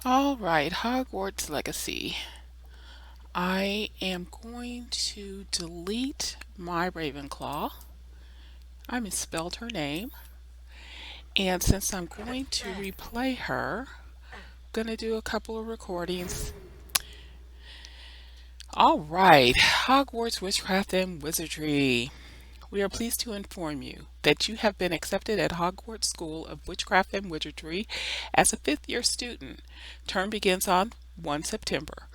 All right, Hogwarts Legacy. I am going to delete my Ravenclaw. I misspelled her name. And since I'm going to replay her, I'm going to do a couple of recordings. All right, Hogwarts Witchcraft and Wizardry. We are pleased to inform you that you have been accepted at Hogwarts School of Witchcraft and Wizardry as a fifth year student. Term begins on 1 September.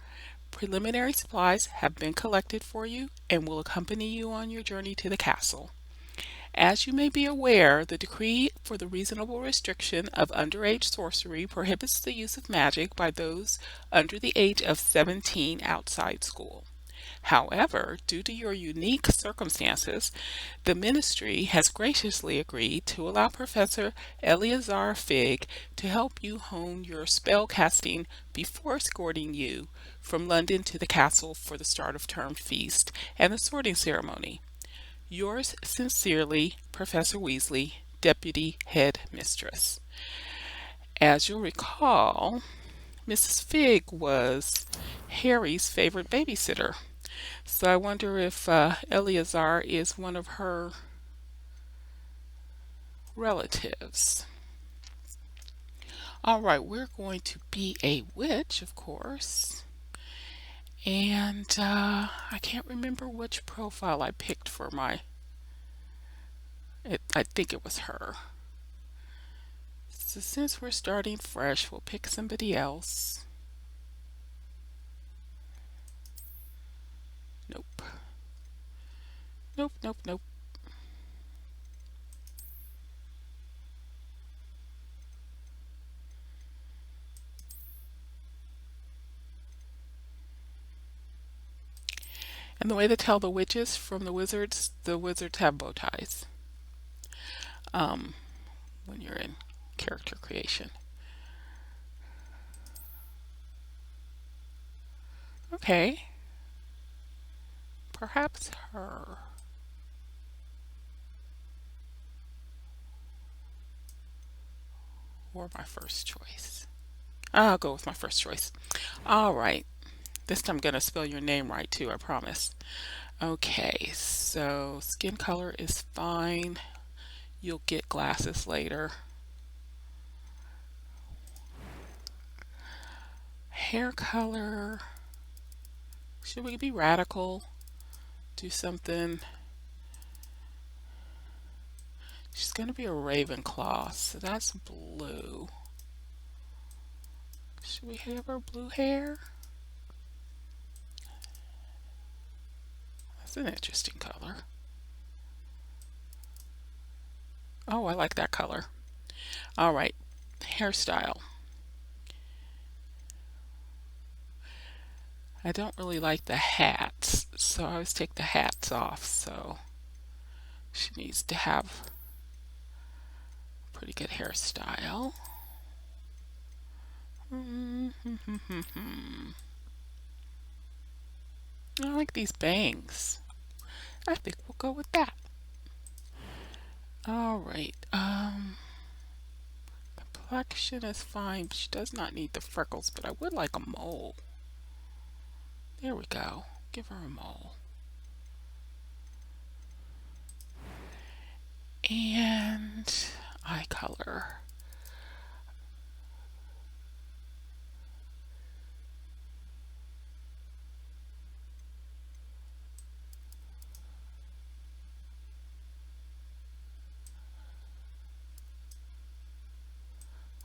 Preliminary supplies have been collected for you and will accompany you on your journey to the castle. As you may be aware, the decree for the reasonable restriction of underage sorcery prohibits the use of magic by those under the age of 17 outside school. However, due to your unique circumstances, the ministry has graciously agreed to allow Professor Eleazar Fig to help you hone your spell casting before escorting you from London to the castle for the start of term feast and the sorting ceremony. Yours sincerely, Professor Weasley, Deputy Head Mistress. As you'll recall, Mrs. Fig was Harry's favorite babysitter. So I wonder if Eleazar is one of her relatives. All right, we're going to be a witch, of course. And I can't remember which profile I picked for I think it was her. So since we're starting fresh, we'll pick somebody else. Nope. Nope, nope, nope. And the way to tell the witches from the wizards have bow ties um, when you're in character creation. Okay, perhaps her. Or my first choice. I'll go with my first choice. All right. This time I'm going to spell your name right too, I promise. Okay, so skin color is fine. You'll get glasses later. Hair color. Should we be radical? Do something. She's going to be a Ravenclaw, so that's blue. Should we have her blue hair? That's an interesting color. Oh, I like that color. All right, hairstyle. I don't really like the hats, so I always take the hats off, so she needs to have a pretty good hairstyle. I like these bangs. I think we'll go with that. All right. Complexion is fine. She does not need the freckles, but I would like a mole. There we go. Give her a mole. And eye color.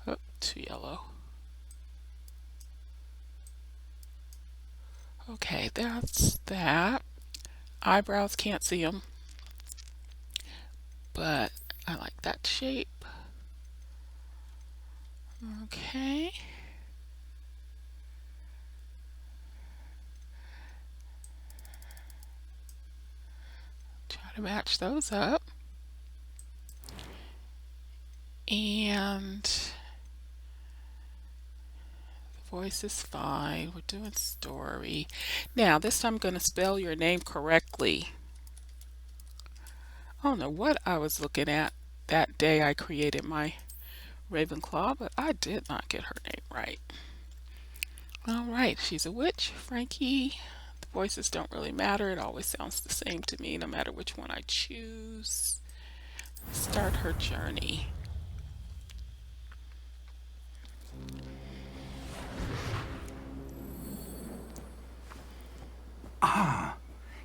Oh, too yellow. Okay, that's that. Eyebrows, can't see them, but I like that shape. Okay. Try to match those up. And the voice is fine. We're doing story. Now, this time I'm going to spell your name correctly. I don't know what I was looking at that day I created my Ravenclaw, but I did not get her name right. All right, she's a witch, Frankie. The voices don't really matter. It always sounds the same to me, no matter which one I choose. Start her journey.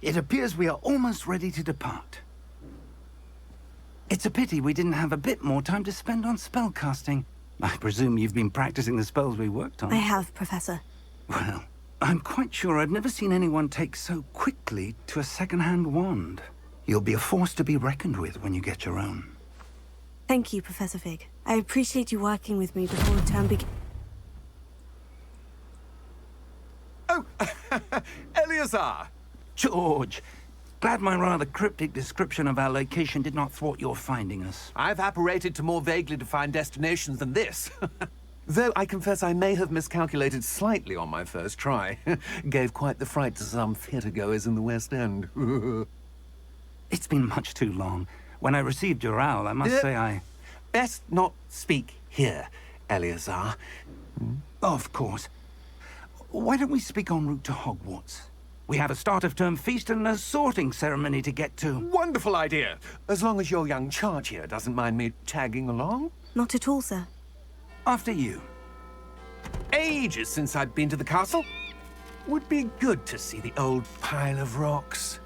It appears we are almost ready to depart. It's a pity we didn't have a bit more time to spend on spellcasting. I presume you've been practicing the spells we worked on. I have, Professor. Well, I'm quite sure I've never seen anyone take so quickly to a second-hand wand. You'll be a force to be reckoned with when you get your own. Thank you, Professor Fig. I appreciate you working with me before the term begins. Oh, Eleazar! George, glad my rather cryptic description of our location did not thwart your finding us. I've apparated to more vaguely defined destinations than this. Though I confess I may have miscalculated slightly on my first try. Gave quite the fright to some theatre-goers in the West End. It's been much too long. When I received your owl, I must say I... Best not speak here, Eleazar. Of course. Why don't we speak en route to Hogwarts? We have a start-of-term feast and a sorting ceremony to get to. Wonderful idea! As long as your young charge here doesn't mind me tagging along. Not at all, sir. After you. Ages since I'd been to the castle. Would be good to see the old pile of rocks.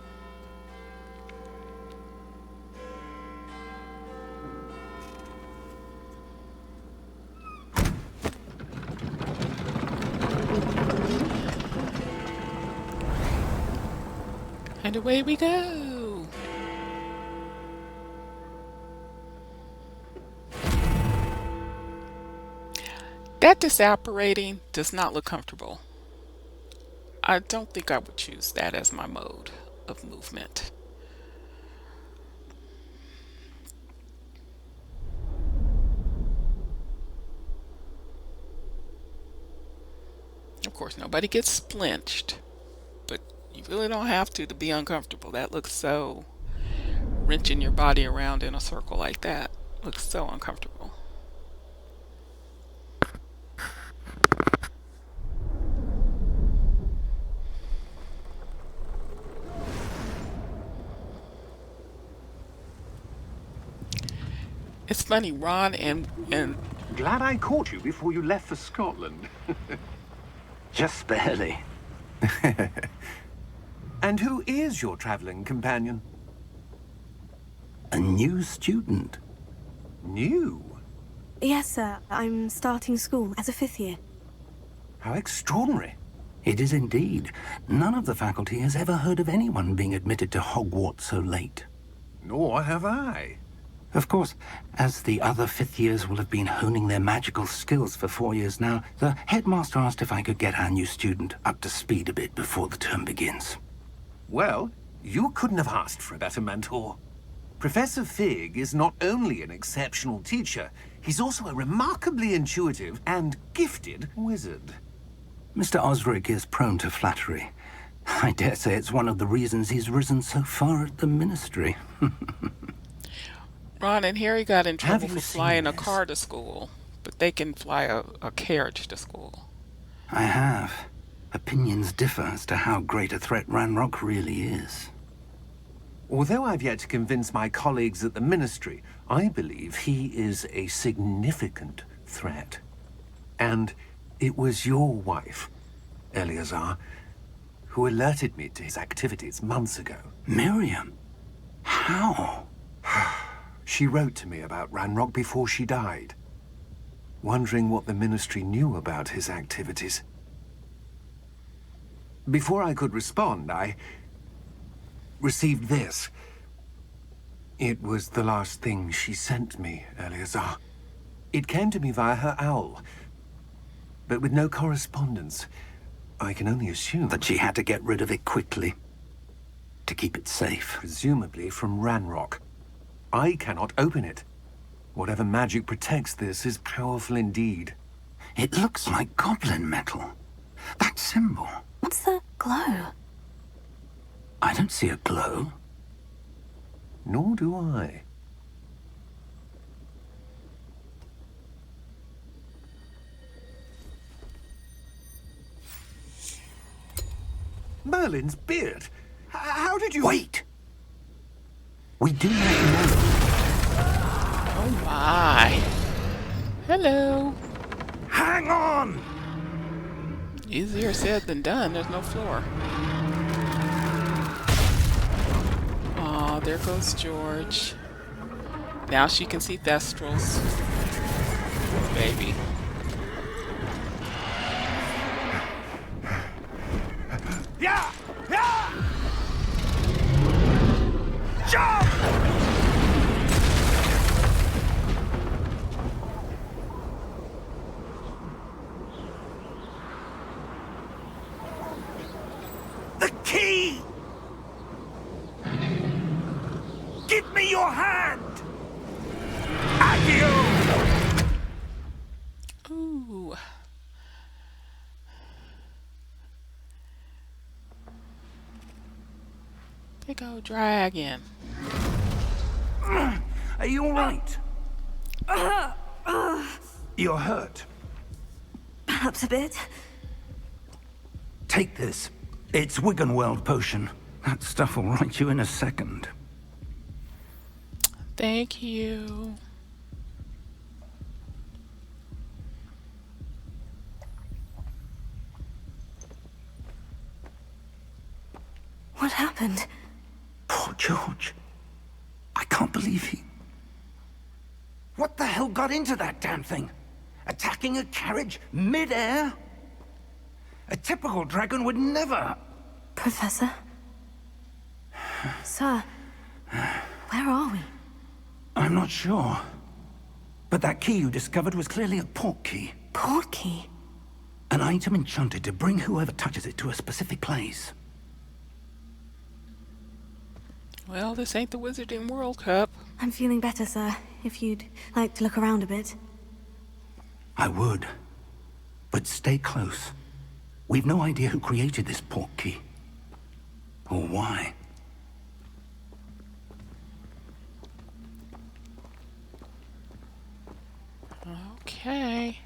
And away we go. That disapparating does not look comfortable. I don't think I would choose that as my mode of movement. Of course, nobody gets splinched, but you really don't have to be uncomfortable. That looks so... wrenching your body around in a circle like that looks so uncomfortable. It's funny, Ron and Glad I caught you before you left for Scotland. Just barely. And who is your traveling companion? A new student. New? Yes, sir. I'm starting school as a 5th year. How extraordinary. It is indeed. None of the faculty has ever heard of anyone being admitted to Hogwarts so late. Nor have I. Of course, as the other 5th years will have been honing their magical skills for 4 years now, the headmaster asked if I could get our new student up to speed a bit before the term begins. Well, you couldn't have asked for a better mentor. Professor Fig is not only an exceptional teacher, he's also a remarkably intuitive and gifted wizard. Mr. Osric is prone to flattery. I dare say it's one of the reasons he's risen so far at the ministry. Ron and Harry got in trouble you for seen flying a this? car to school, but they can fly a carriage to school. I have. Opinions differ as to how great a threat Ranrock really is. Although I've yet to convince my colleagues at the ministry, I believe he is a significant threat. And it was your wife, Eleazar, who alerted me to his activities months ago. Miriam? How? She wrote to me about Ranrock before she died, wondering what the ministry knew about his activities. Before I could respond, I received this. It was the last thing she sent me, Eleazar. It came to me via her owl, but with no correspondence. I can only assume That she had to get rid of it quickly. To keep it safe. presumably from Ranrock. I cannot open it. Whatever magic protects this is powerful indeed. It looks like goblin metal. That symbol. What's the glow? I don't see a glow. Nor do I. Merlin's beard. How did you... Wait! We do not know. Oh my. Hello. Hang on! Easier said than done. There's no floor. Oh, there goes George. Now she can see Thestrals. Baby. Yeah! Yeah! Jump! The key! Give me your hand! Accio! Ooh. Big old dragon. Are you all right? You're hurt. Perhaps a bit. Take this. It's Wiggenweld potion. That stuff will right you in a second. Thank you. What happened? Poor George. I can't believe he... What the hell got into that damn thing? Attacking a carriage mid-air? A typical dragon would never... Professor? Sir, where are we? I'm not sure. But that key you discovered was clearly a port key. Port key? An item enchanted to bring whoever touches it to a specific place. Well, this ain't the Wizarding World Cup. I'm feeling better, sir. If you'd like to look around a bit. I would. But stay close. We've no idea who created this port key. Or why. Okay.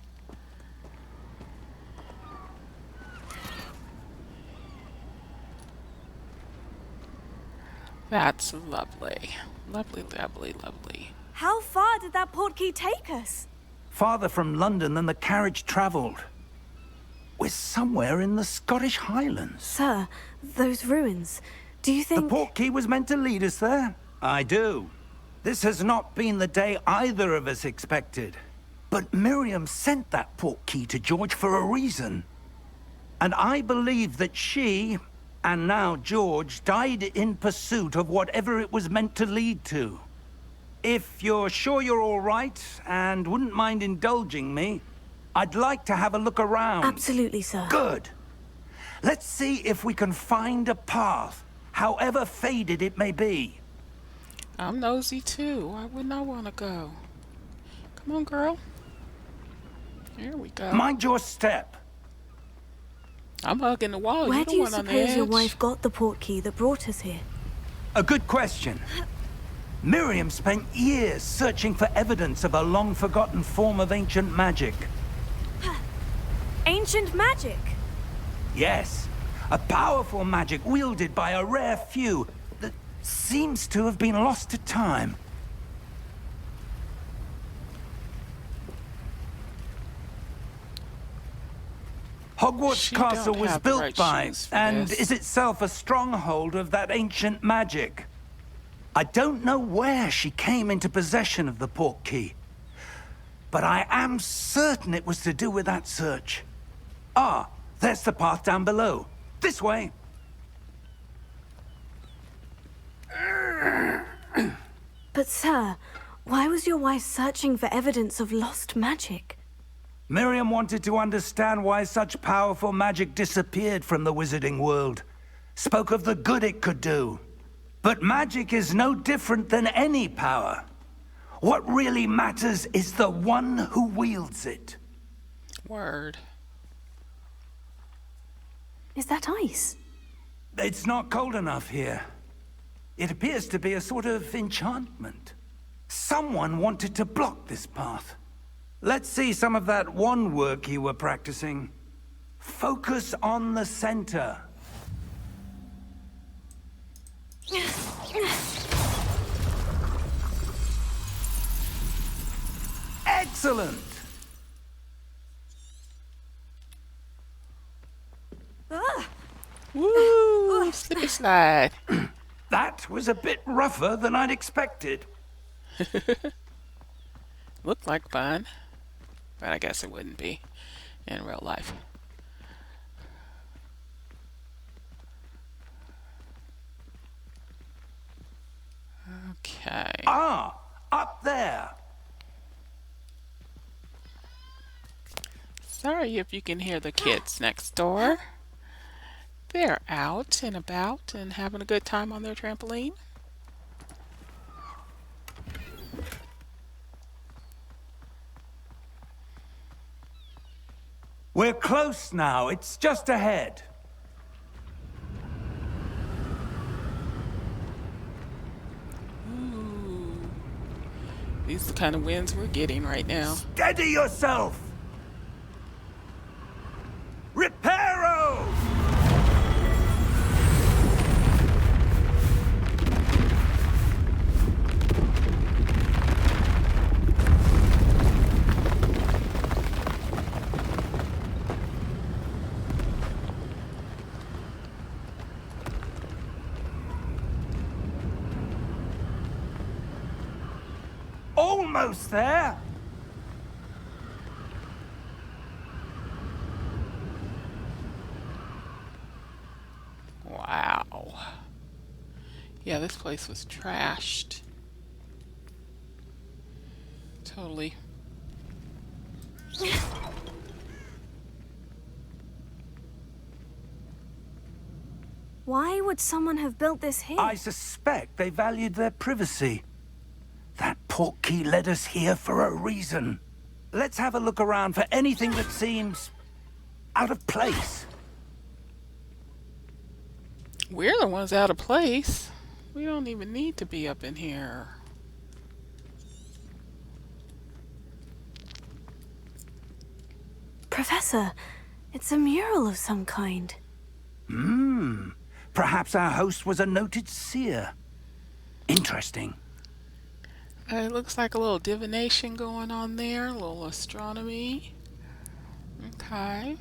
That's lovely. Lovely, lovely, lovely. How far did that port key take us? Farther from London than the carriage travelled. We're somewhere in the Scottish Highlands. Sir, those ruins. Do you The think... port key was meant to lead us there? I do. This has not been the day either of us expected. But Miriam sent that port key to George for a reason. And I believe that she, and now George, died in pursuit of whatever it was meant to lead to. If you're sure you're all right, and wouldn't mind indulging me, I'd like to have a look around. Absolutely, sir. Good. Let's see if we can find a path, however faded it may be. I'm nosy too. Why wouldn't I want to go? Come on, girl. Here we go. Mind your step. I'm hugging the wall. Where You're do the you one on the suppose your edge. wife got the port key that brought us here? A good question. Miriam spent years searching for evidence of a long-forgotten form of ancient magic. Ancient magic? Yes, a powerful magic wielded by a rare few that seems to have been lost to time. Hogwarts She Castle don't was have the built right by, shoes for and this. is itself a stronghold of that ancient magic. I don't know where she came into possession of the port key, but I am certain it was to do with that search. Ah, there's the path down below. This way. But sir, why was your wife searching for evidence of lost magic? Miriam wanted to understand why such powerful magic disappeared from the wizarding world. Spoke of the good it could do. But magic is no different than any power. What really matters is the one who wields it. Word. Is that ice? It's not cold enough here. It appears to be a sort of enchantment. Someone wanted to block this path. Let's see some of that wand work you were practicing. Focus on the center. Excellent! Woo! Slippery slide. That was a bit rougher than I'd expected. Looked like fun, but I guess it wouldn't be in real life. Okay. Ah, up there. Sorry if you can hear the kids next door. They're out and about and having a good time on their trampoline. We're close now. It's just ahead. Ooh. These are the kind of winds we're getting right now. Steady yourself! Reparo! Almost there. Wow. Yeah, this place was trashed. Totally. Why would someone have built this here? I suspect they valued their privacy. That portkey led us here for a reason. Let's have a look around for anything that seems out of place. We're the ones out of place. We don't even need to be up in here. Professor, it's a mural of some kind. Perhaps our host was a noted seer. Interesting. It looks like a little divination going on there, a little astronomy. Okay.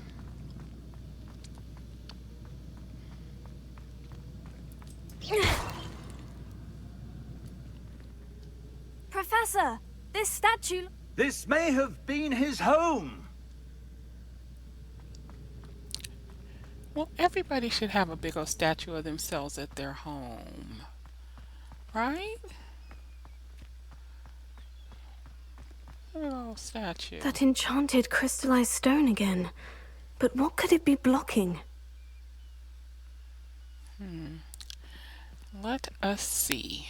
Professor, this statue... This may have been his home. Well, everybody should have a big old statue of themselves at their home. Right? A little statue. That enchanted crystallized stone again. But what could it be blocking? Let us see.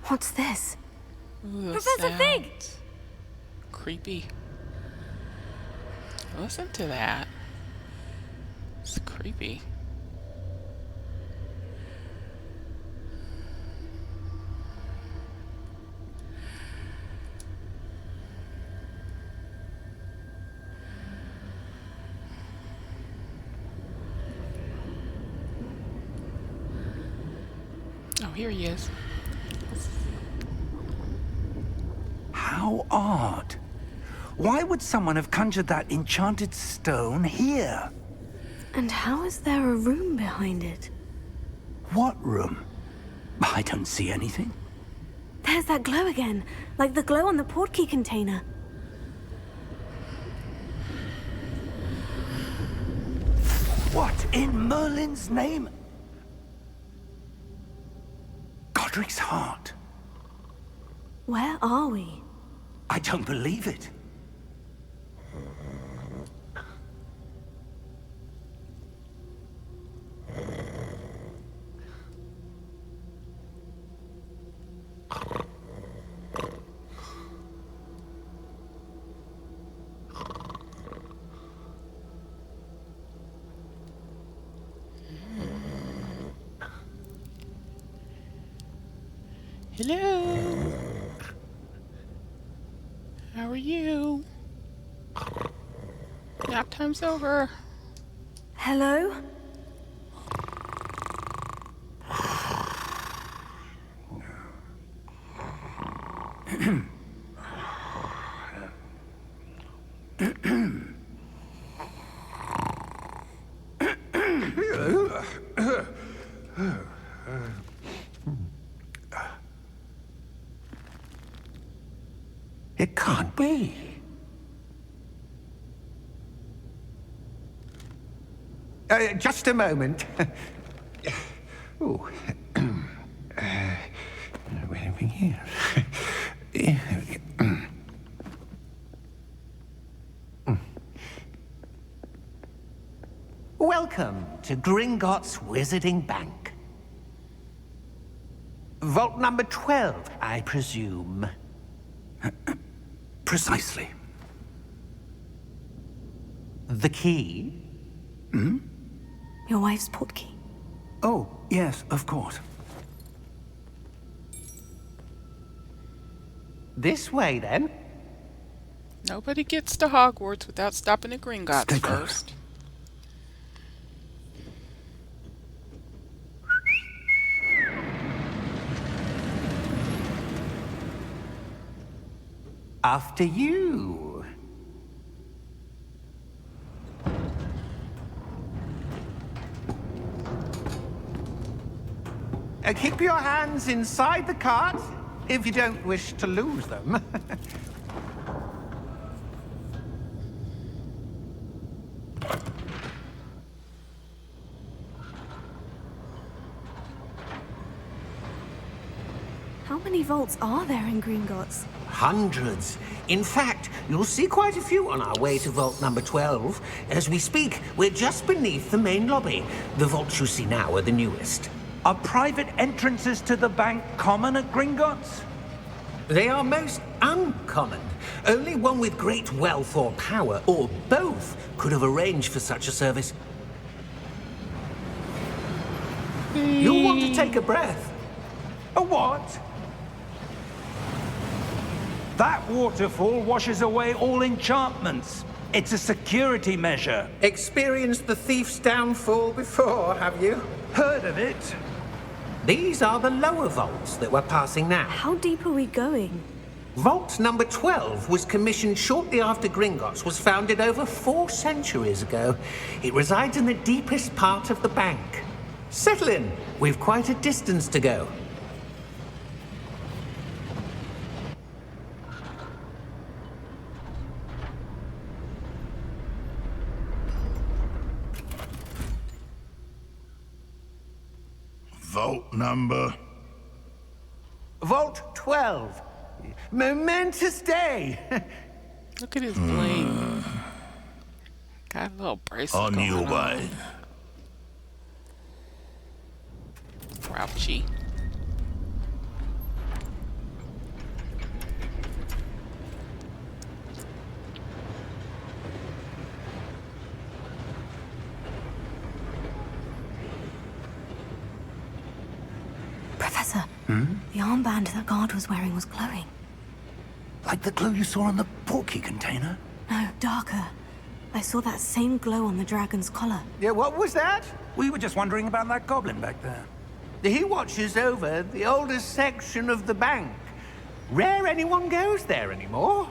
What's this? Ooh, the Professor Fig! sounds. Creepy. Listen to that. It's creepy. Oh, here he is. How odd. Why would someone have conjured that enchanted stone here? And how is there a room behind it? What room? I don't see anything. There's that glow again, like the glow on the portkey container. What in Merlin's name? Godric's heart. Where are we? I don't believe it. Hello. How are you? Nap time's over. Hello? It can't be. Just a moment. Oh. Where have we here? Welcome to Gringotts Wizarding Bank. Vault number 12, I presume. Precisely. The key? Your wife's portkey. Oh, yes, of course. This way, then. Nobody gets to Hogwarts without stopping at Gringotts Stay close. first. After you. Keep your hands inside the cart if you don't wish to lose them. How many vaults are there in Gringotts? Hundreds. In fact, you'll see quite a few on our way to vault number 12. As we speak, we're just beneath the main lobby. The vaults you see now are the newest. Are private entrances to the bank common at Gringotts? They are most uncommon. Only one with great wealth or power, or both, could have arranged for such a service. You'll want to take a breath. A what? That waterfall washes away all enchantments. It's a security measure. Experienced the thief's downfall before, have you? Heard of it? These are the lower vaults that we're passing now. How deep are we going? Vault number 12 was commissioned shortly after Gringotts was founded over 4 centuries ago. It resides in the deepest part of the bank. Settle in. We've quite a distance to go. Vault number? Vault 12. Momentous day. Look at his bling. Got a little bracelet On going your on. way. Grouchy. Professor, the armband that guard was wearing was glowing. Like the glow you saw on the portkey container? No, darker. I saw that same glow on the dragon's collar. Yeah, what was that? We were just wondering about that goblin back there. He watches over the oldest section of the bank. Rare anyone goes there anymore.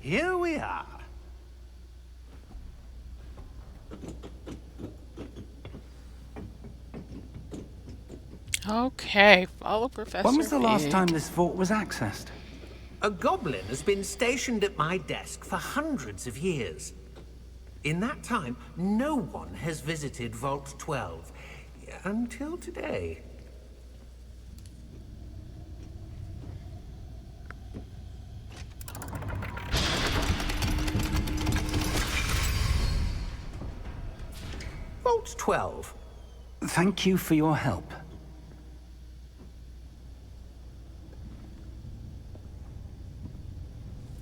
Here we are. Okay, follow Professor When was the last Fig. time this vault was accessed? A goblin has been stationed at my desk for hundreds of years. In that time, no one has visited Vault 12. Until today. Vault 12. Thank you for your help.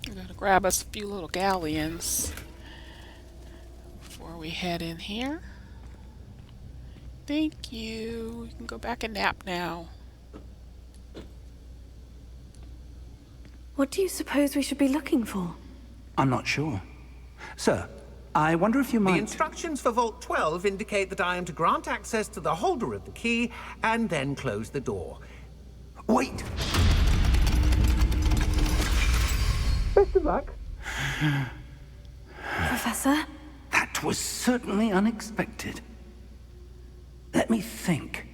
We're gonna grab us a few little galleons before we head in here. Thank you. You can go back and nap now. What do you suppose we should be looking for? I'm not sure. Sir, I wonder if you The might... instructions for Vault 12 indicate that I am to grant access to the holder of the key and then close the door. Wait! Best of luck. Professor? That was certainly unexpected. Let me think.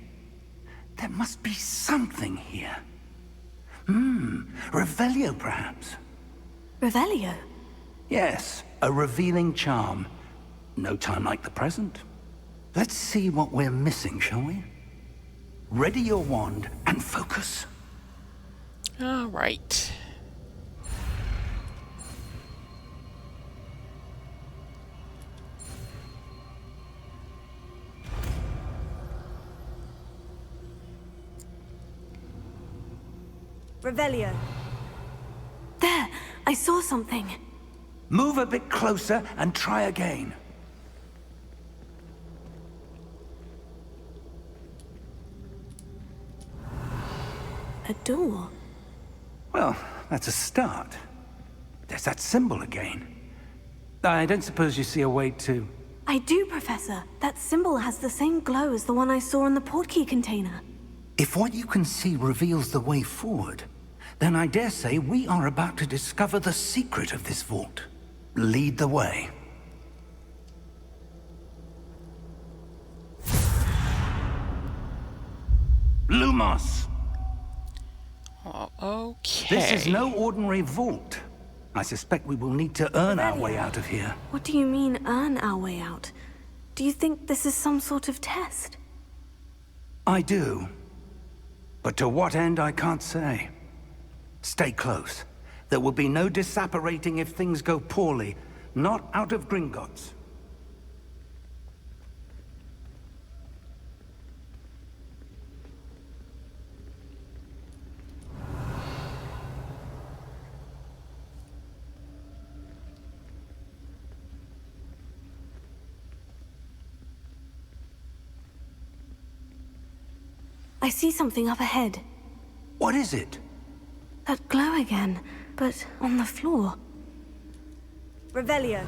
There must be something here. Revelio, perhaps. Revelio? Yes, a revealing charm. No time like the present. Let's see what we're missing, shall we? Ready your wand and focus. All right. Revelio. There! I saw something. Move a bit closer and try again. A door. Well, that's a start. There's that symbol again. I don't suppose you see a way to... I do, Professor. That symbol has the same glow as the one I saw on the portkey container. If what you can see reveals the way forward, then I dare say we are about to discover the secret of this vault. Lead the way. Lumos! Oh, okay. This is no ordinary vault. I suspect we will need to earn our way out of here. What do you mean, earn our way out? Do you think this is some sort of test? I do. But to what end, I can't say. Stay close. There will be no disapparating if things go poorly. Not out of Gringotts. I see something up ahead. What is it? That glow again, but on the floor. Revelio.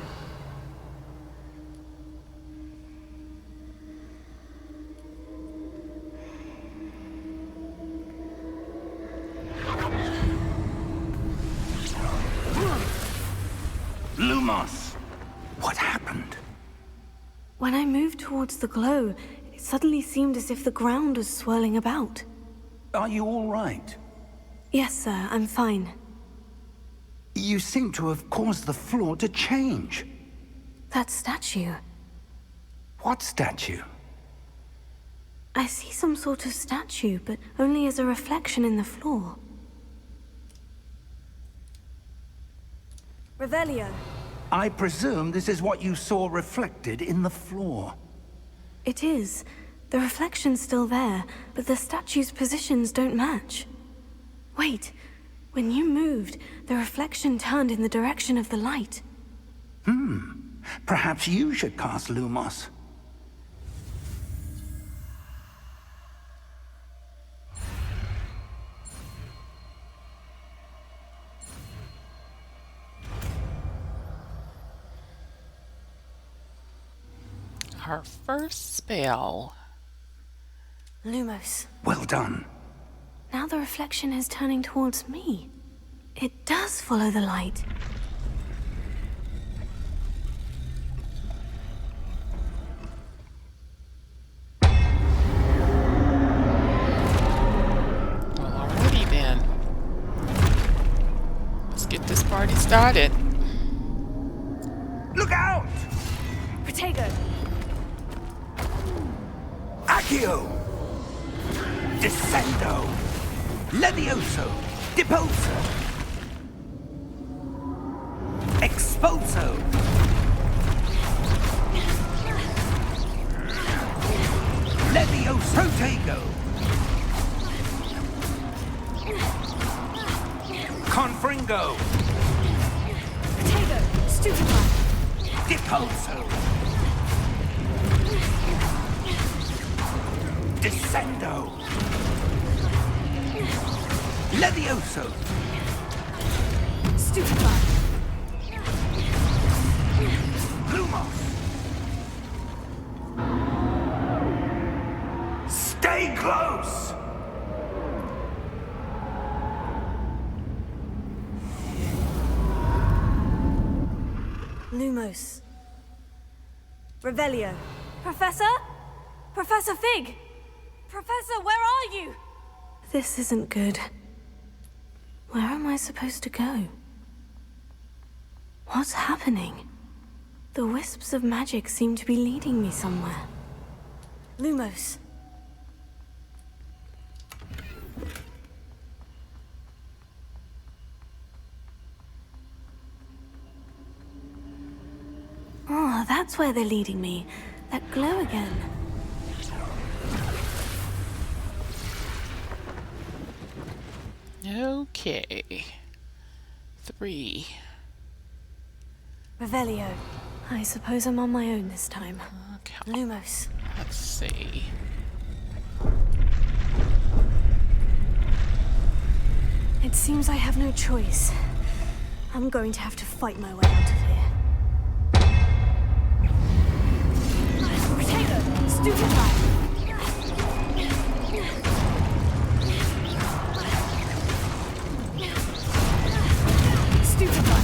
Lumos! What happened? When I moved towards the glow, it suddenly seemed as if the ground was swirling about. Are you all right? Yes, sir, I'm fine. You seem to have caused the floor to change. That statue. What statue? I see some sort of statue, but only as a reflection in the floor. Revelio. I presume this is what you saw reflected in the floor. It is. The reflection's still there, but the statue's positions don't match. Wait. When you moved, the reflection turned in the direction of the light. Perhaps you should cast Lumos. Our first spell. Lumos. Well done. Now the reflection is turning towards me. It does follow the light. Well, alrighty then. Let's get this party started. Look out! Protego. Accio! Descendo! Levioso! Depulso! Expulso! Levioso! Protego! Confringo! Protego. Stupefy. Depulso! Descendo! Levioso! Stupefy. Lumos. Revelio. Professor? Professor Fig! Professor, where are you? This isn't good. Where am I supposed to go? What's happening? The wisps of magic seem to be leading me somewhere. Lumos. Oh, that's where they're leading me. That glow again. Okay. 3. Revelio. I suppose I'm on my own this time. Okay. Lumos. Let's see. It seems I have no choice. I'm going to have to fight my way out of here. Potato! Stupefy! Stupefy!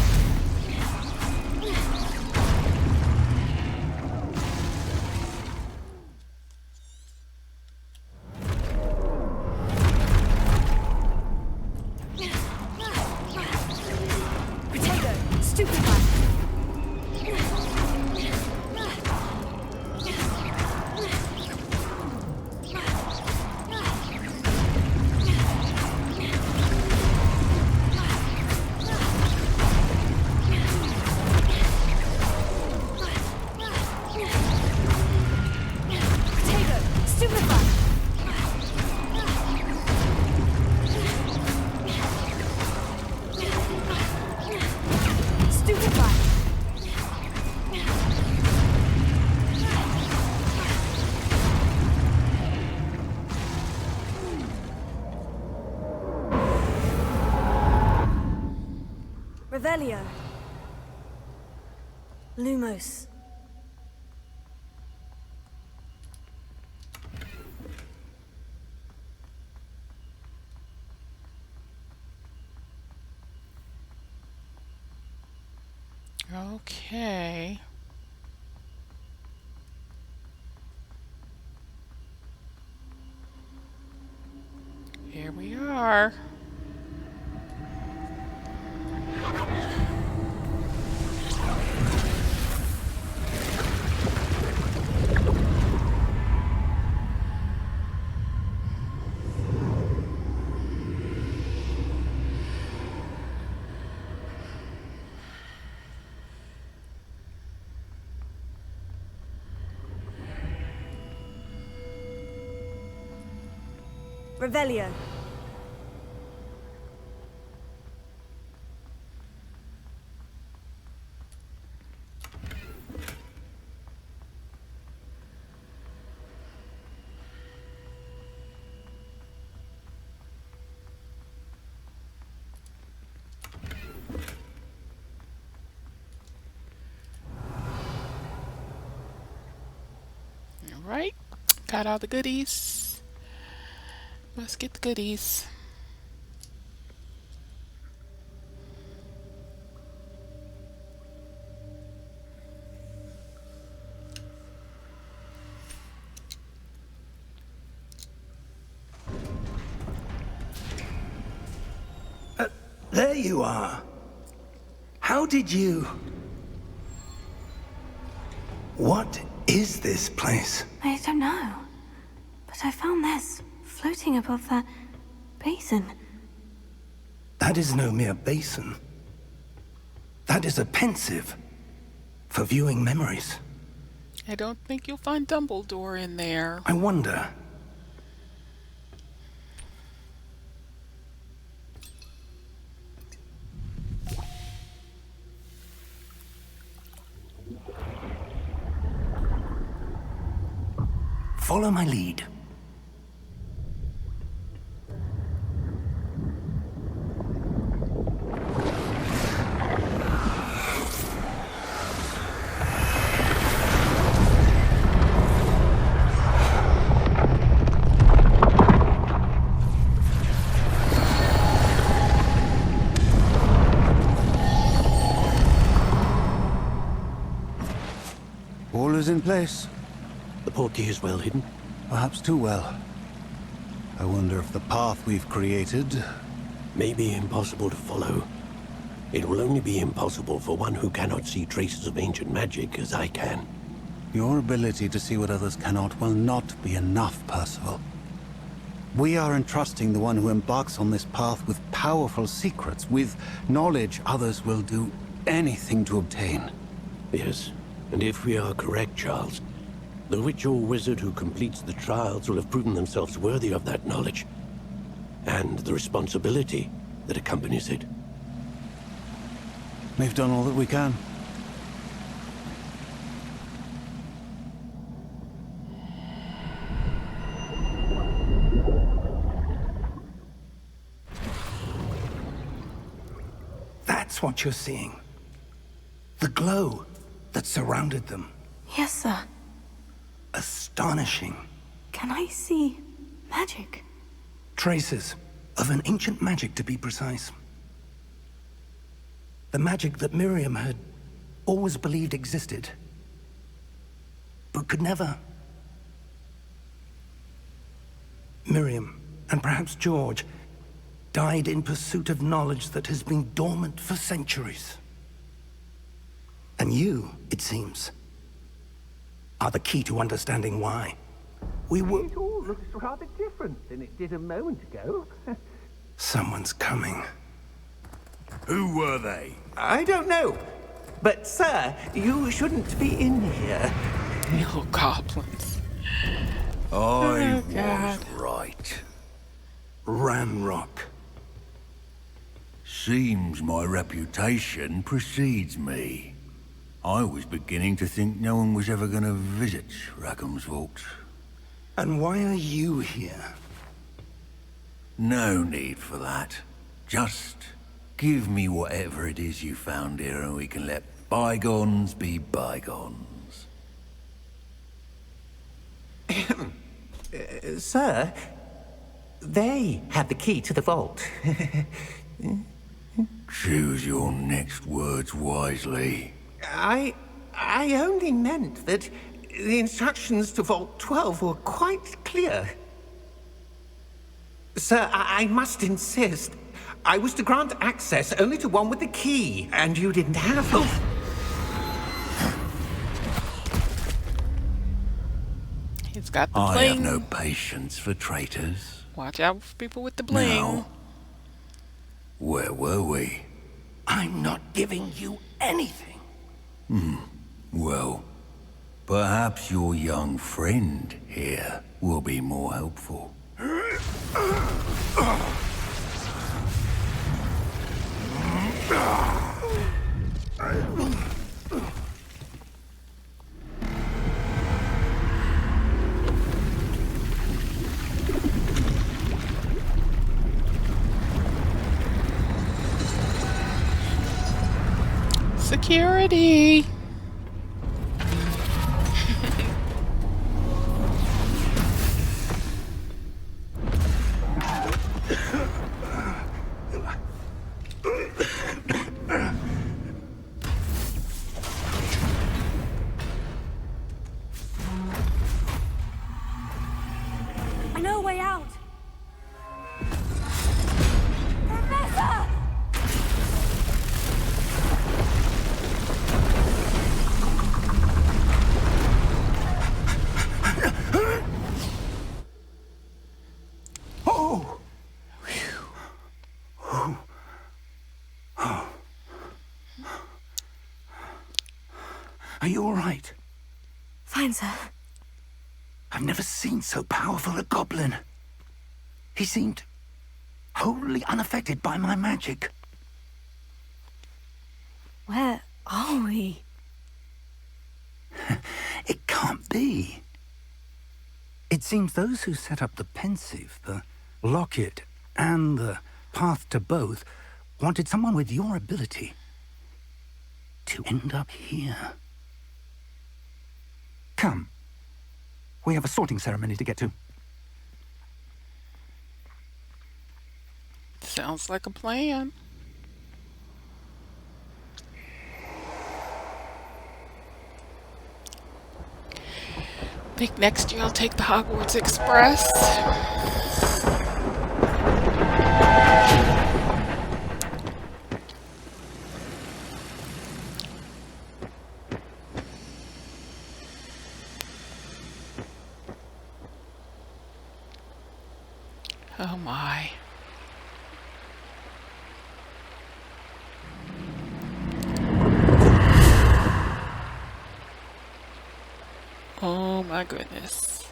Potato! Stupefy! Potato! Stupefy! Stupefy! Revelio. Lumos. Okay. Here we are. Revelio. All right. Got all the goodies. Let's get the goodies. There you are. How did you... What is this place? I don't know. But I found this floating above that basin. That is no mere basin. That is a pensive for viewing memories. I don't think you'll find Dumbledore in there. I wonder... Follow my lead. All is in place. The portkey is well hidden. Perhaps too well. I wonder if the path we've created... May be impossible to follow. It will only be impossible for one who cannot see traces of ancient magic as I can. Your ability to see what others cannot will not be enough, Percival. We are entrusting the one who embarks on this path with powerful secrets, with knowledge others will do anything to obtain. Yes, and if we are correct, Charles, the witch or wizard who completes the trials will have proven themselves worthy of that knowledge, and the responsibility that accompanies it. We've done all that we can. That's what you're seeing. The glow that surrounded them. Yes, sir. Astonishing. Can I see magic? Traces of an ancient magic, to be precise. The magic that Miriam had always believed existed, but could never. Miriam, and perhaps George, died in pursuit of knowledge that has been dormant for centuries. And you, it seems, are the key to understanding why. We were... It all looks rather different than it did a moment ago. Someone's coming. Who were they? I don't know. But, sir, you shouldn't be in here. Little goblins. I Oh, was God. right. Ranrock. Seems my reputation precedes me. I was beginning to think no one was ever going to visit Rackham's vault. And why are you here? No need for that. Just give me whatever it is you found here and we can let bygones be bygones. Sir, they had the key to the vault. Choose your next words wisely. I only meant that the instructions to Vault 12 were quite clear. Sir, I must insist. I was to grant access only to one with the key, and you didn't have it. He's got the I bling. have no patience for traitors. Watch out for people with the bling. Now, where were we? I'm not giving you anything. Well, perhaps your young friend here will be more helpful. Security. I know a way out. Professor! Oh! Are you all right? Fine, sir. I've never seen so powerful a goblin. He seemed wholly unaffected by my magic. Where are we? It can't be. It seems those who set up the pensive, the locket, and the path to both wanted someone with your ability to end up here. Come. We have a sorting ceremony to get to. Sounds like a plan. think next year I'll take the Hogwarts Express. Oh my. Oh my goodness.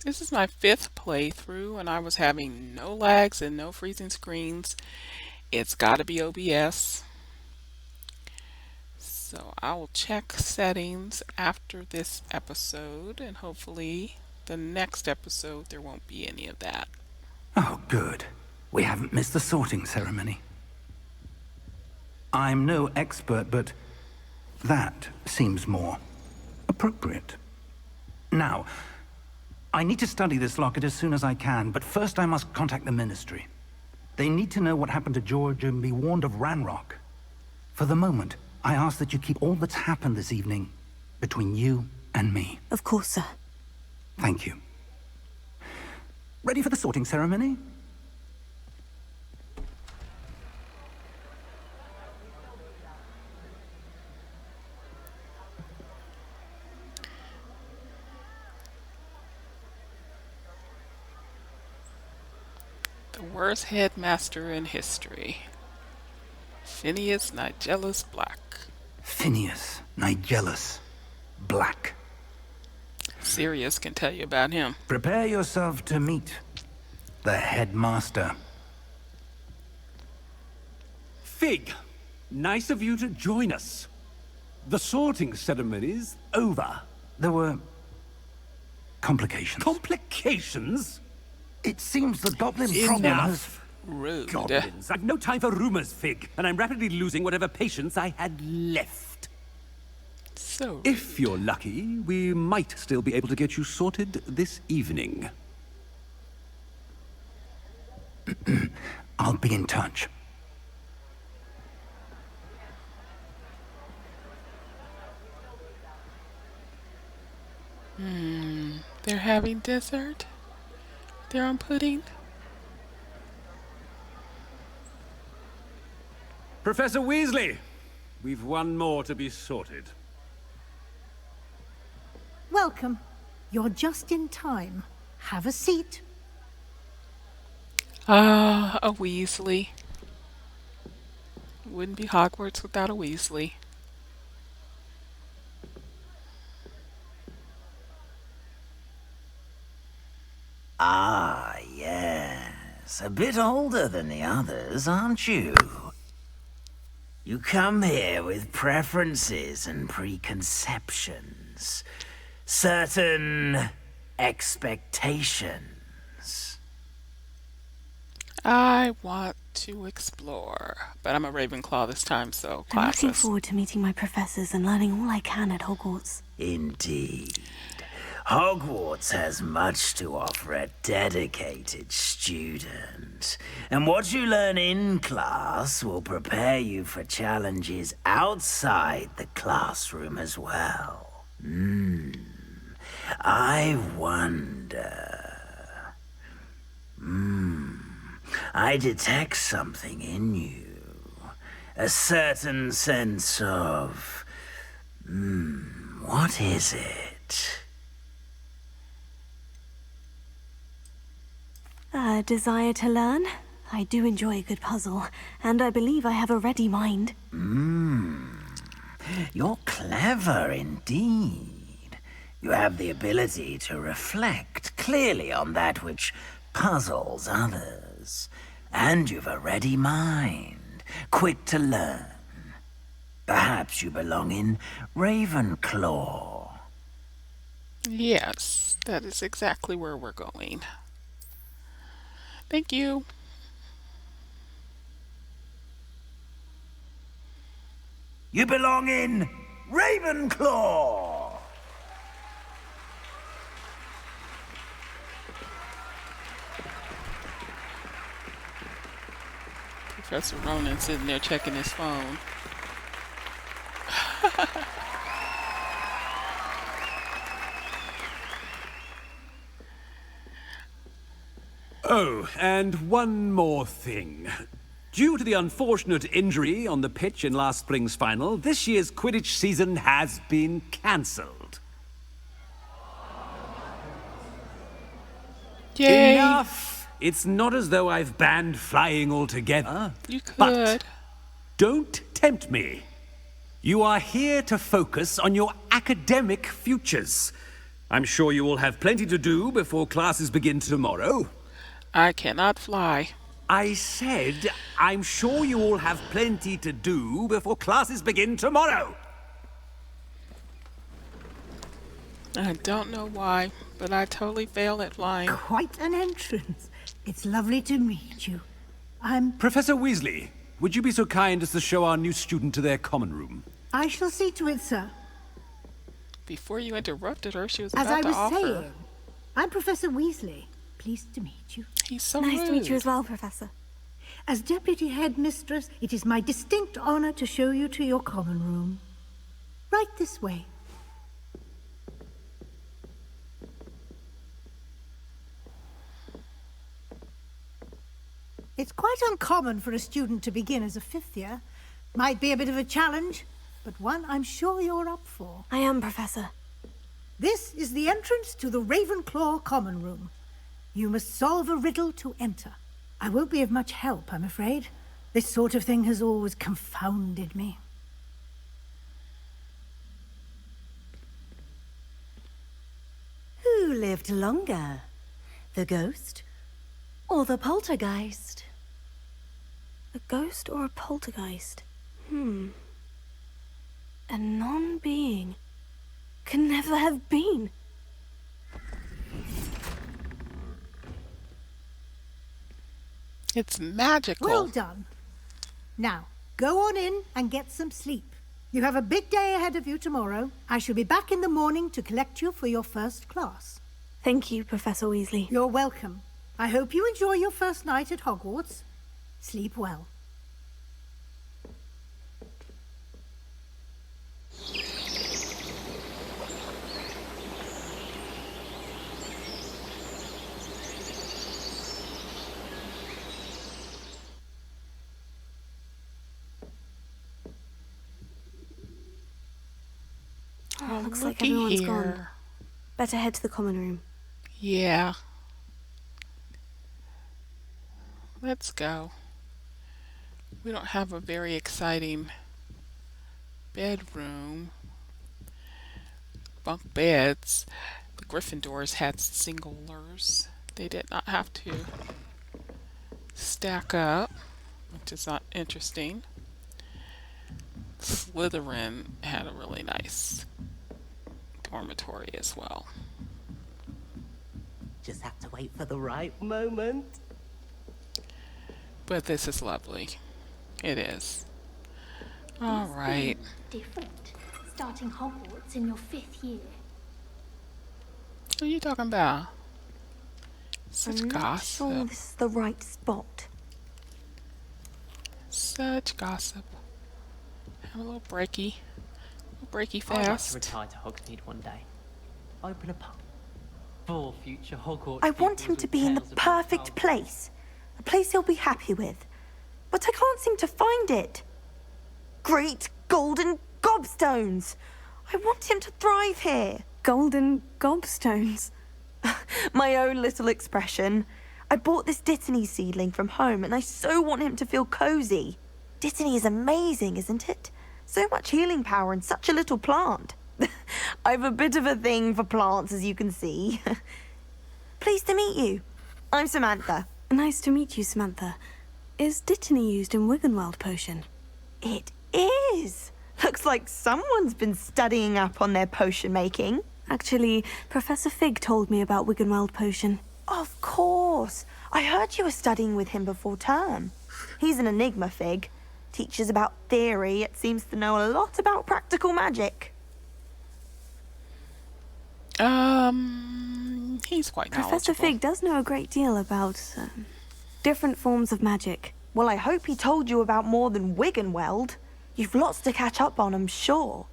This is my 5th playthrough and I was having no lags and no freezing screens. It's gotta be OBS. So I will check settings after this episode and hopefully the next episode there won't be any of that. Oh, good. We haven't missed the sorting ceremony. I'm no expert, but that seems more appropriate. Now, I need to study this locket as soon as I can, but first I must contact the Ministry. They need to know what happened to George and be warned of Ranrock. For the moment, I ask that you keep all that's happened this evening between you and me. Of course, sir. Thank you. Ready for the sorting ceremony? The worst headmaster in history. Phineas Nigellus Black. Phineas Nigellus Black. Sirius can tell you about him. Prepare yourself to meet the headmaster. Fig, nice of you to join us. The sorting ceremony's over. There were complications. Complications? It seems the goblin problem has... Enough. Rude. Goblins. I've no time for rumors, Fig, and I'm rapidly losing whatever patience I had left. So rude. If you're lucky, we might still be able to get you sorted this evening. I'll be in touch. They're having dessert? They're on pudding? Professor Weasley, we've one more to be sorted. Welcome. You're just in time. Have a seat. Ah, a Weasley. Wouldn't be Hogwarts without a Weasley. Ah, yes. A bit older than the others, aren't you? You come here with preferences and preconceptions. Certain expectations. I want to explore, but I'm a Ravenclaw this time, so I'm looking classes. forward to meeting my professors and learning all I can at Hogwarts. Indeed. Hogwarts has much to offer a dedicated student. And what you learn in class will prepare you for challenges outside the classroom as well. I wonder... I detect something in you. A certain sense of... what is it? A desire to learn? I do enjoy a good puzzle, and I believe I have a ready mind. You're clever indeed. You have the ability to reflect clearly on that which puzzles others. And you've a ready mind, quick to learn. Perhaps you belong in Ravenclaw. Yes, that is exactly where we're going. Thank you. You belong in Ravenclaw! Professor Ronan sitting there checking his phone. Oh, and one more thing. Due to the unfortunate injury on the pitch in last spring's final, this year's Quidditch season has been cancelled. Yay! Enough! It's not as though I've banned flying altogether. You could. But don't tempt me. You are here to focus on your academic futures. I'm sure you will have plenty to do before classes begin tomorrow. I cannot fly. I said, I'm sure you all have plenty to do before classes begin tomorrow. I don't know why, but I totally fail at flying. Quite an entrance. It's lovely to meet you. Professor Weasley, would you be so kind as to show our new student to their common room? I shall see to it, sir. Before you interrupted her, she was As about I to was offer. saying, I'm Professor Weasley. Pleased to meet you. He's so Nice to meet you rude. as well, Professor. As Deputy Headmistress, it is my distinct honor to show you to your common room. Right this way. It's quite uncommon for a student to begin as a fifth year. Might be a bit of a challenge, but one I'm sure you're up for. I am, Professor. This is the entrance to the Ravenclaw common room. You must solve a riddle to enter. I won't be of much help, I'm afraid. This sort of thing has always confounded me. Who lived longer? The ghost or the poltergeist? A ghost or a poltergeist? A non-being can never have been. It's magical. Well done. Now, go on in and get some sleep. You have a big day ahead of you tomorrow. I shall be back in the morning to collect you for your first class. Thank you, Professor Weasley. You're welcome. I hope you enjoy your first night at Hogwarts. Sleep well. Oh, Looks like looky everyone's here. gone. Better head to the common room. Yeah. Let's go. We don't have a very exciting bedroom. Bunk beds. The Gryffindors had singlers. They did not have to stack up, which is not interesting. Slytherin had a really nice dormitory as well. Just have to wait for the right moment. But this is lovely. It is. All right. Different. Starting Hogwarts in your 5th year. What are you talking about? Such I'm not gossip. sure this is the right spot. Such gossip. Have a little breaky. Breaky I'd like to fast. retire to Hogsmeade one day. Open a pub. For future Hogwarts. I want him to be in the perfect place. A place he'll be happy with. But I can't seem to find it. Great golden gobstones! I want him to thrive here. Golden gobstones. My own little expression. I bought this Dittany seedling from home and I so want him to feel cozy. Dittany is amazing, isn't it? So much healing power in such a little plant. I've a bit of a thing for plants, as you can see. Pleased to meet you. I'm Samantha. Nice to meet you, Samantha. Is Dittany used in Wiggenweld potion? It is. Looks like someone's been studying up on their potion making. Actually, Professor Fig told me about Wiggenweld potion. Of course. I heard you were studying with him before term. He's an enigma, Fig. Teaches about theory, yet seems to know a lot about practical magic. He's quite Professor knowledgeable. Fig does know a great deal about different forms of magic. Well, I hope he told you about more than Wiggenweld. You've lots to catch up on, I'm sure.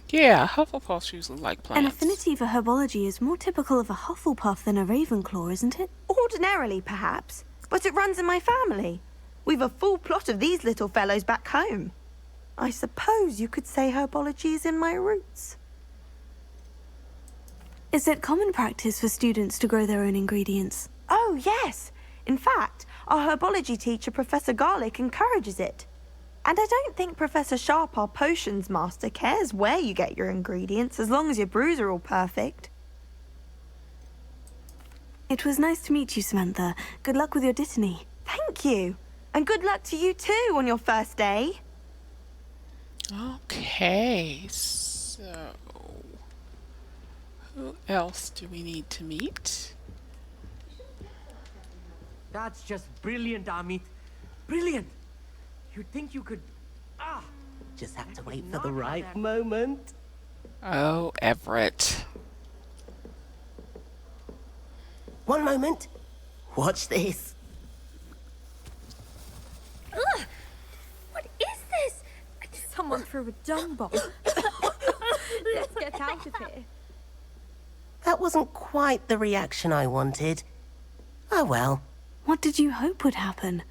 Yeah, Hufflepuffs usually like plants. An affinity for herbology is more typical of a Hufflepuff than a Ravenclaw, isn't it? Ordinarily, perhaps, but it runs in my family. We've a full plot of these little fellows back home. I suppose you could say herbology is in my roots. Is it common practice for students to grow their own ingredients? Oh, yes. In fact, our herbology teacher, Professor Garlick, encourages it. And I don't think Professor Sharp, our potions master, cares where you get your ingredients, as long as your brews are all perfect. It was nice to meet you, Samantha. Good luck with your Dittany. Thank you. And good luck to you too on your first day. Okay, so who else do we need to meet? That's just brilliant, Amit. Brilliant. You'd think you could... Just have to wait for the right moment. Oh, Everett. One moment. Watch this. Ugh! What is this? Someone threw a dung bomb. Let's get out of here. That wasn't quite the reaction I wanted. Oh well. What did you hope would happen?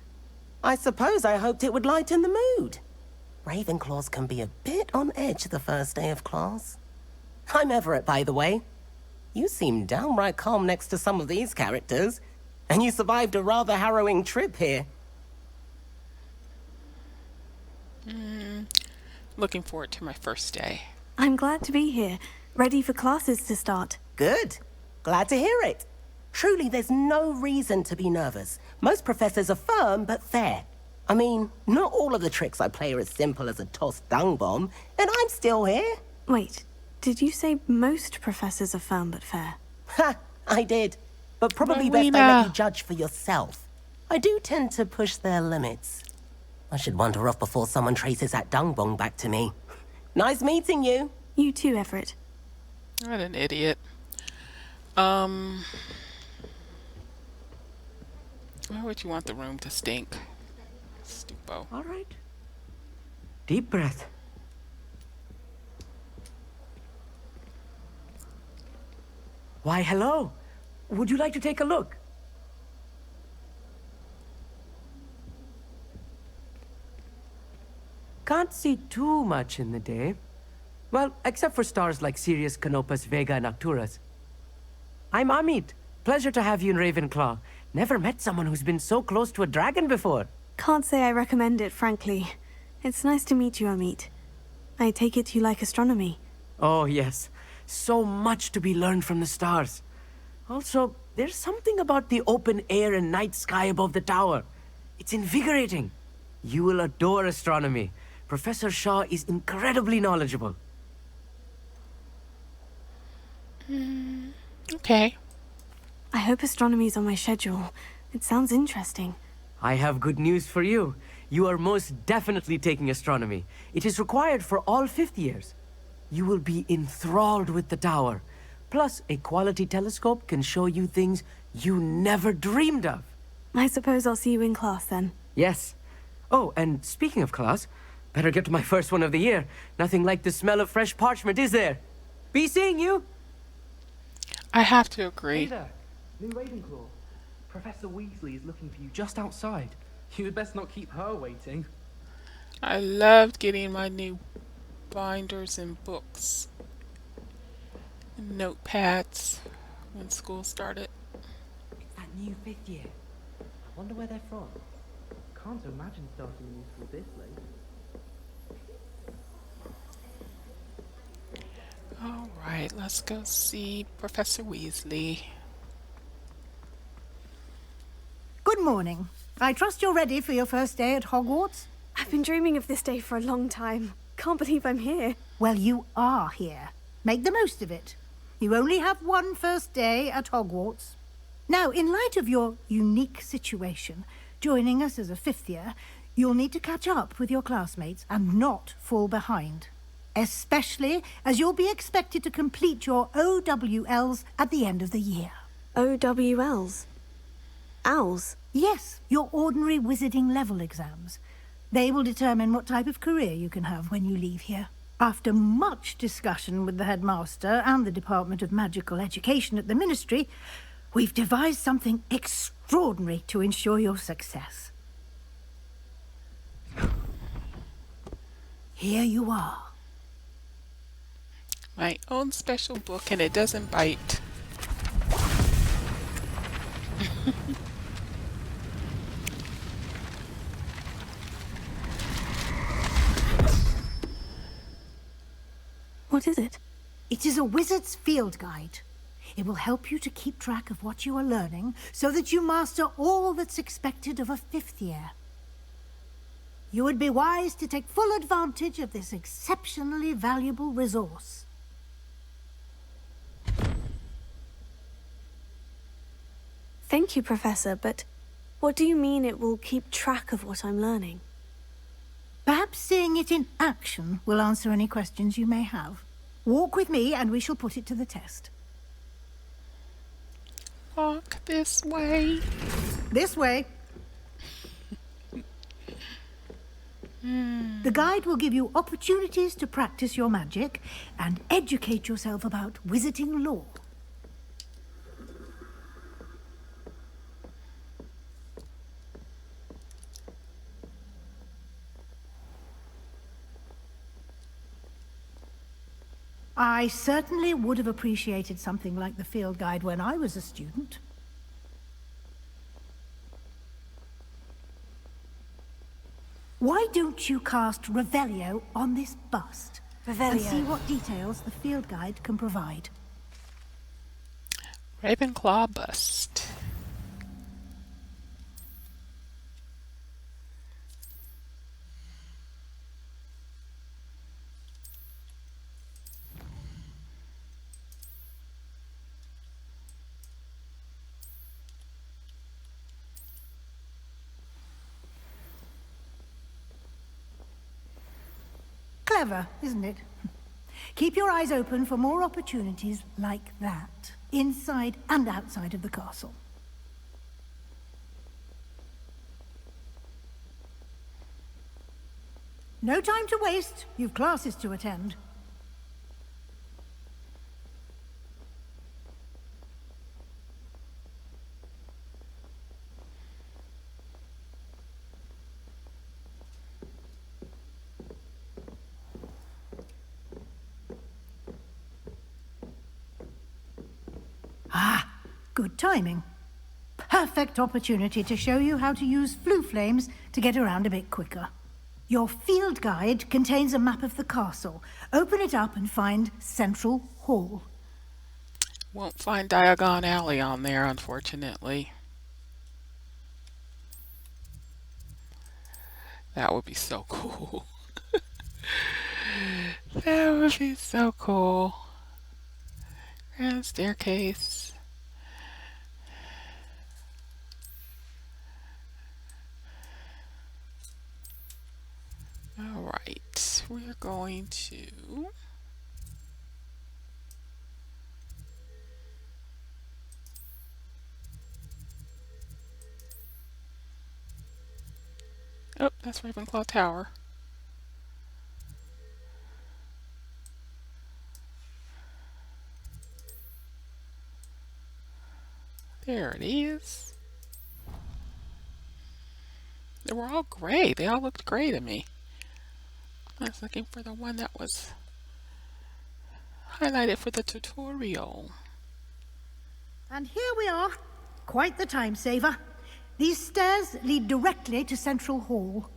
I suppose I hoped it would lighten the mood. Ravenclaws can be a bit on edge the first day of class. I'm Everett, by the way. You seem downright calm next to some of these characters, and you survived a rather harrowing trip here. Looking forward to my first day. I'm glad to be here, ready for classes to start. Good. Glad to hear it. Truly, there's no reason to be nervous. Most professors are firm but fair. I mean, not all of the tricks I play are as simple as a tossed dung bomb, and I'm still here. Wait, did you say most professors are firm but fair? Ha! I did. But probably best I let you judge for yourself. I do tend to push their limits. I should wander off before someone traces that dung bomb back to me. Nice meeting you. You too, Everett. What an idiot. Why would you want the room to stink? Stupo. All right. Deep breath. Why, hello. Would you like to take a look? Can't see too much in the day. Well, except for stars like Sirius, Canopus, Vega, and Arcturus. I'm Amit. Pleasure to have you in Ravenclaw. Never met someone who's been so close to a dragon before. Can't say I recommend it, frankly. It's nice to meet you, Amit. I take it you like astronomy. Oh, yes. So much to be learned from the stars. Also, there's something about the open air and night sky above the tower. It's invigorating. You will adore astronomy. Professor Shaw is incredibly knowledgeable. Okay. I hope astronomy's on my schedule. It sounds interesting. I have good news for you. You are most definitely taking astronomy. It is required for all fifth years. You will be enthralled with the tower. Plus, a quality telescope can show you things you never dreamed of. I suppose I'll see you in class then. Yes. Oh, and speaking of class, better get to my first one of the year. Nothing like the smell of fresh parchment, is there? Be seeing you! I have to agree. Hey there, new Ravenclaw. Professor Weasley is looking for you just outside. You'd best not keep her waiting. I loved getting my new binders and books and notepads when school started. It's that new fifth year. I wonder where they're from. Can't imagine starting a new school this late. All right, let's go see Professor Weasley. Good morning. I trust you're ready for your first day at Hogwarts? I've been dreaming of this day for a long time. Can't believe I'm here. Well, you are here. Make the most of it. You only have one first day at Hogwarts. Now, in light of your unique situation, joining us as a fifth year, you'll need to catch up with your classmates and not fall behind. Especially as you'll be expected to complete your OWLs at the end of the year. OWLs? Owls? Yes, your ordinary wizarding level exams. They will determine what type of career you can have when you leave here. After much discussion with the headmaster and the Department of Magical Education at the Ministry, we've devised something extraordinary to ensure your success. Here you are. My own special book, and it doesn't bite. What is it? It is a wizard's field guide. It will help you to keep track of what you are learning so that you master all that's expected of a 5th year. You would be wise to take full advantage of this exceptionally valuable resource. Thank you, Professor, but what do you mean it will keep track of what I'm learning? Perhaps seeing it in action will answer any questions you may have. Walk with me and we shall put it to the test. Walk this way. This way. The guide will give you opportunities to practice your magic and educate yourself about wizarding lore. I certainly would have appreciated something like the field guide when I was a student. Why don't you cast Revelio on this bust? And see what details the field guide can provide. Ravenclaw bust. Clever, isn't it? Keep your eyes open for more opportunities like that, inside and outside of the castle. No time to waste. You've classes to attend. Good timing. Perfect opportunity to show you how to use flue flames to get around a bit quicker. Your field guide contains a map of the castle. Open it up and find Central Hall. Won't find Diagon Alley on there, unfortunately. That would be so cool. That would be so cool. Grand staircase. All right, we're going to oh, that's Ravenclaw Tower. There it is. They were all gray. They all looked gray to me. I was looking for the one that was highlighted for the tutorial. And here we are. Quite the time saver. These stairs lead directly to Central Hall.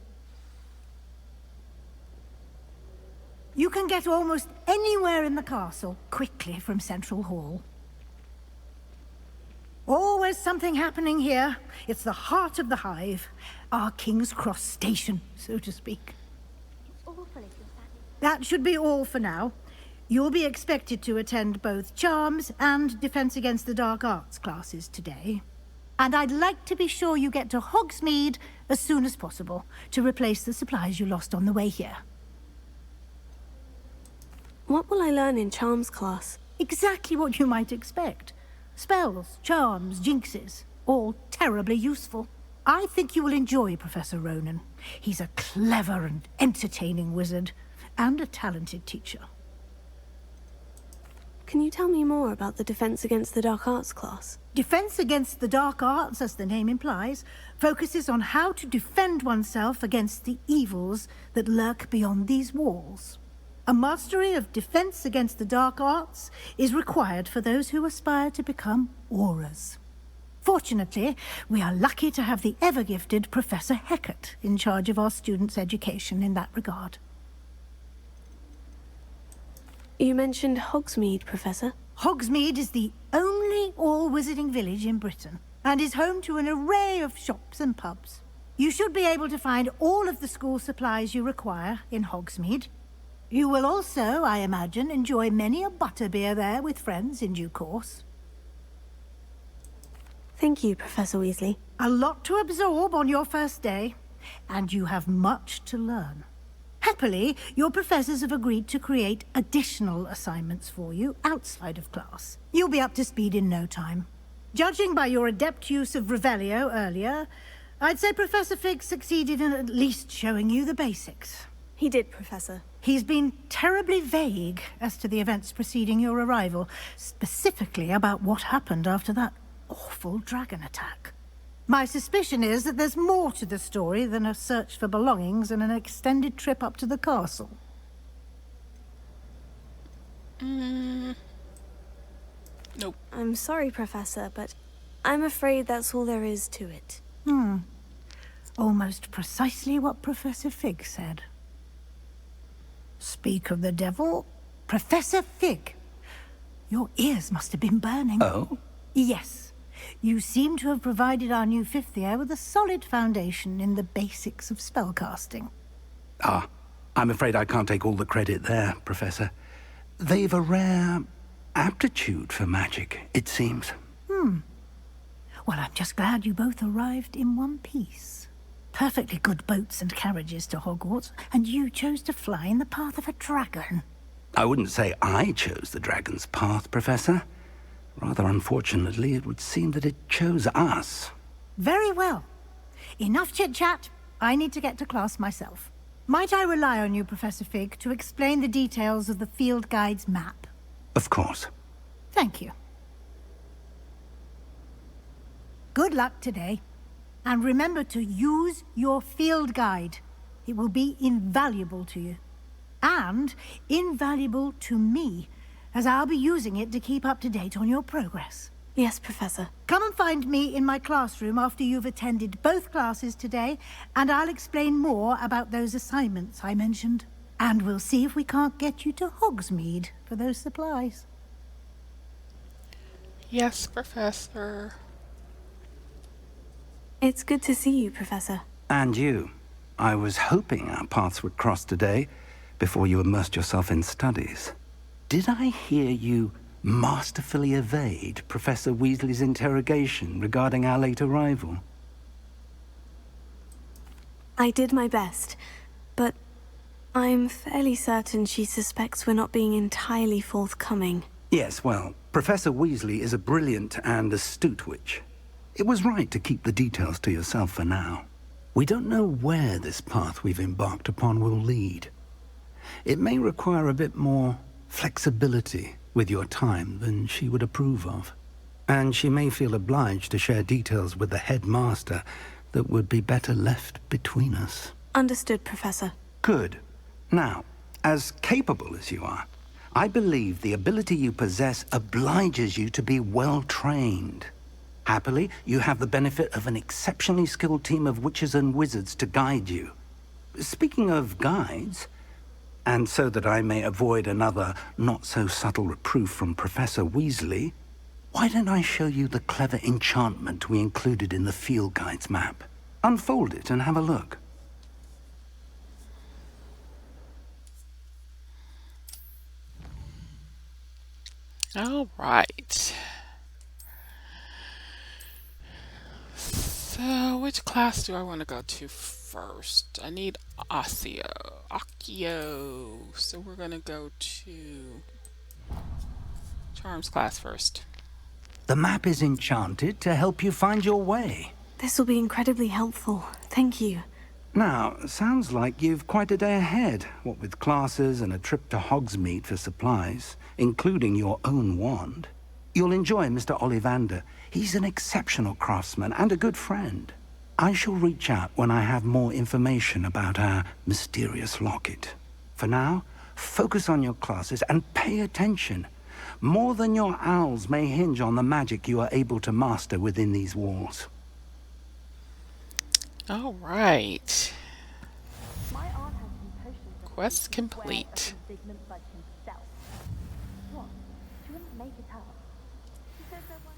You can get almost anywhere in the castle quickly from Central Hall. Always something happening here. It's the heart of the hive. Our King's Cross station, so to speak. That should be all for now. You'll be expected to attend both Charms and Defense Against the Dark Arts classes today. And I'd like to be sure you get to Hogsmeade as soon as possible to replace the supplies you lost on the way here. What will I learn in Charms class? Exactly what you might expect. Spells, charms, jinxes. all terribly useful. I think you will enjoy Professor Ronan. He's a clever and entertaining wizard, and a talented teacher. Can you tell me more about the Defense Against the Dark Arts class? Defense Against the Dark Arts, as the name implies, focuses on how to defend oneself against the evils that lurk beyond these walls. A mastery of Defense Against the Dark Arts is required for those who aspire to become auras. Fortunately, we are lucky to have the ever-gifted Professor Hecat in charge of our students' education in that regard. You mentioned Hogsmeade, Professor. Hogsmeade is the only all-wizarding village in Britain, and is home to an array of shops and pubs. You should be able to find all of the school supplies you require in Hogsmeade. You will also, I imagine, enjoy many a butterbeer there with friends in due course. Thank you, Professor Weasley. A lot to absorb on your first day, and you have much to learn. Happily, your professors have agreed to create additional assignments for you outside of class. You'll be up to speed in no time. Judging by your adept use of Revelio earlier, I'd say Professor Fig succeeded in at least showing you the basics. He did, Professor. He's been terribly vague as to the events preceding your arrival, specifically about what happened after that awful dragon attack. My suspicion is that there's more to the story than a search for belongings and an extended trip up to the castle. Nope. I'm sorry, Professor, but I'm afraid that's all there is to it. Almost precisely what Professor Fig said. Speak of the devil, Professor Fig. Your ears must have been burning. Oh? Yes. You seem to have provided our new fifth year with a solid foundation in the basics of spellcasting. Ah, I'm afraid I can't take all the credit there, Professor. They've a rare aptitude for magic, it seems. Well, I'm just glad you both arrived in one piece. Perfectly good boats and carriages to Hogwarts, and you chose to fly in the path of a dragon. I wouldn't say I chose the dragon's path, Professor. Rather unfortunately, it would seem that it chose us. Very well. Enough chit-chat. I need to get to class myself. Might I rely on you, Professor Fig, to explain the details of the field guide's map? Of course. Thank you. Good luck today. And remember to use your field guide. It will be invaluable to you. And invaluable to me, as I'll be using it to keep up to date on your progress. Yes, Professor. Come and find me in my classroom after you've attended both classes today, and I'll explain more about those assignments I mentioned. And we'll see if we can't get you to Hogsmeade for those supplies. Yes, Professor. It's good to see you, Professor. And you. I was hoping our paths would cross today, before you immersed yourself in studies. Did I hear you masterfully evade Professor Weasley's interrogation regarding our late arrival? I did my best, but I'm fairly certain she suspects we're not being entirely forthcoming. Yes, well, Professor Weasley is a brilliant and astute witch. It was right to keep the details to yourself for now. We don't know where this path we've embarked upon will lead. It may require a bit more flexibility with your time than she would approve of. And she may feel obliged to share details with the headmaster that would be better left between us. Understood, Professor. Good. Now, as capable as you are, I believe the ability you possess obliges you to be well trained. Happily, you have the benefit of an exceptionally skilled team of witches and wizards to guide you. Speaking of guides, and so that I may avoid another not-so-subtle reproof from Professor Weasley, why don't I show you the clever enchantment we included in the field guide's map? Unfold it and have a look. All right. So, which class do I want to go to first? I need Accio. So we're going to go to Charms class first. The map is enchanted to help you find your way. This will be incredibly helpful. Thank you. Now, sounds like you've quite a day ahead, what with classes and a trip to Hogsmeade for supplies, including your own wand. You'll enjoy Mr. Ollivander. He's an exceptional craftsman and a good friend. I shall reach out when I have more information about our mysterious locket. For now, focus on your classes and pay attention. More than your owls may hinge on the magic you are able to master within these walls. All right. My aunt has some potions that Quest make you aware of complete. indignant like himself. What? She wouldn't make it up. She said there were